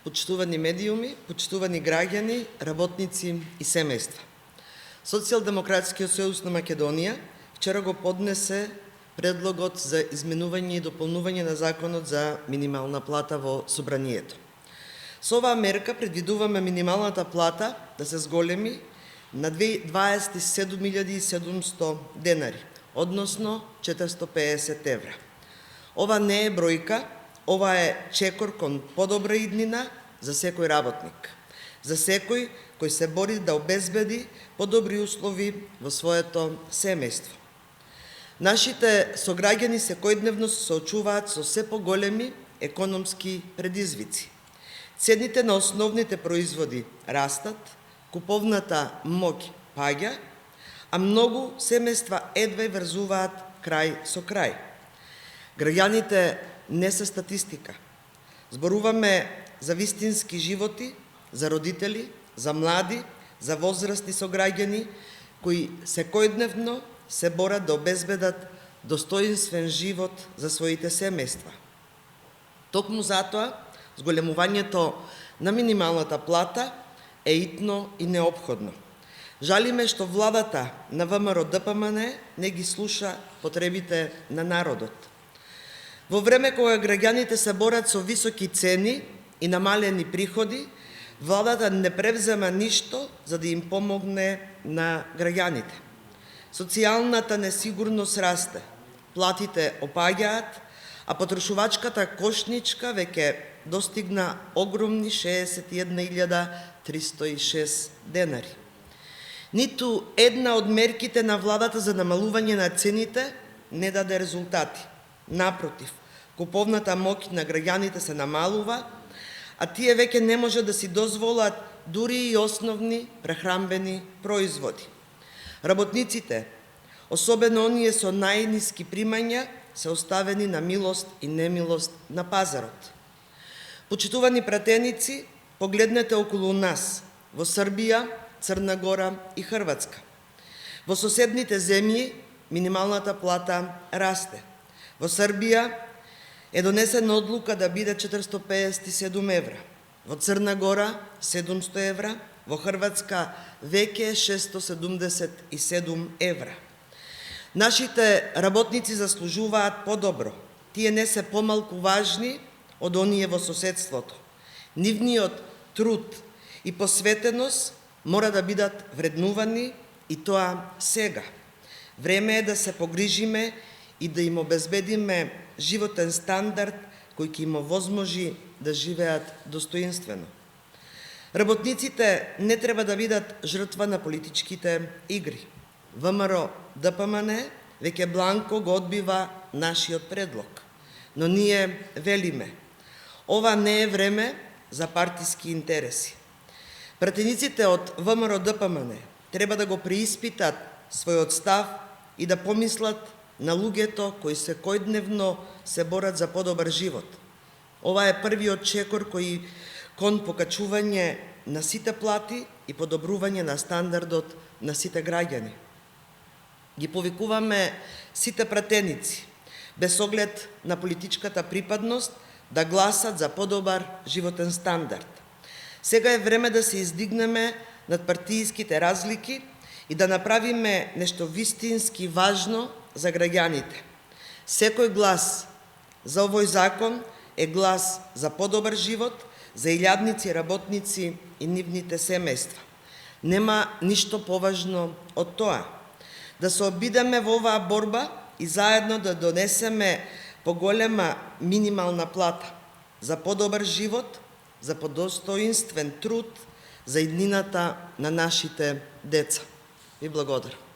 Почитувани медиуми, почитувани граѓани, работници и семејства. Социјалдемократскиот сојуз на Македонија вчера го поднесе предлогот за изменување и дополнување на законот за минимална плата во собранието. Со оваа мерка предвидуваме минималната плата да се зголеми на 27.700 денари, односно 450 евра. Ова не е бројка, ова е чекор кон подобра иднина за секој работник, за секој кој се бори да обезбеди подобри услови во своето семејство. Нашите сограѓани секојдневно се соочуваат со се поголеми економски предизвици. Цените на основните производи растат, куповната моќ паѓа, а многу семејства едва врзуваат крај со крај. Граѓаните не се статистика. Зборуваме за вистински животи, за родители, за млади, за возрастни сограѓани кои секојдневно се борат да обезбедат достоинствен живот за своите семејства. Токму затоа, зголемувањето на минималната плата е итно и неопходно. Жалиме што владата на ВМРО-ДПМН не ги слуша потребите на народот. Во време кога граѓаните се борат со високи цени и намалени приходи, владата не превзема ништо за да им помогне на граѓаните. Социјалната несигурност расте, платите опаѓаат, а потрошувачката кошничка веќе достигна огромни 61.306 денари. Ниту една од мерките на владата за намалување на цените не даде резултати. Напротив, куповната моќ на граѓаните се намалува, а тие веќе не може да си дозволат дури и основни прехранбени производи. Работниците, особено оние со најниски примања, се оставени на милост и немилост на пазарот. Почитувани пратеници, погледнете околу нас, во Србија, Црна Гора и Хрватска. Во соседните земји минималната плата расте. Во Србија е донесена одлука да биде 457 евра, во Црна Гора 700 евра, во Хрватска веќе 677 евра. Нашите работници заслужуваат подобро. Тие не се помалку важни од оние во соседството. Нивниот труд и посветеност мора да бидат вреднувани и тоа сега. Време е да се погрижиме и да им обезбедиме животен стандард кој ќе им овозможи да живеат достоинствено. Работниците не треба да бидат жртва на политичките игри. ВМРО-ДПМН веќе бланко го одбива нашиот предлог. Но ние велиме, ова не е време за партиски интереси. Пратениците од ВМРО-ДПМН треба да го преиспитат својот став и да помислат на луѓето кои секојдневно се борат за подобар живот. Ова е првиот чекор кој кон покачување на сите плати и подобрување на стандардот на сите граѓани. Ги повикуваме сите пратеници, без оглед на политичката припадност, да гласат за подобар животен стандард. Сега е време да се издигнеме над партијските разлики и да направиме нешто вистински важно за граѓаните. Секој глас за овој закон е глас за подобар живот, за илјадници работници и нивните семејства. Нема ништо поважно од тоа. Да се обидеме во оваа борба и заедно да донесеме поголема минимална плата за подобар живот, за подостоинствен труд, за иднината на нашите деца. Ви благодарам.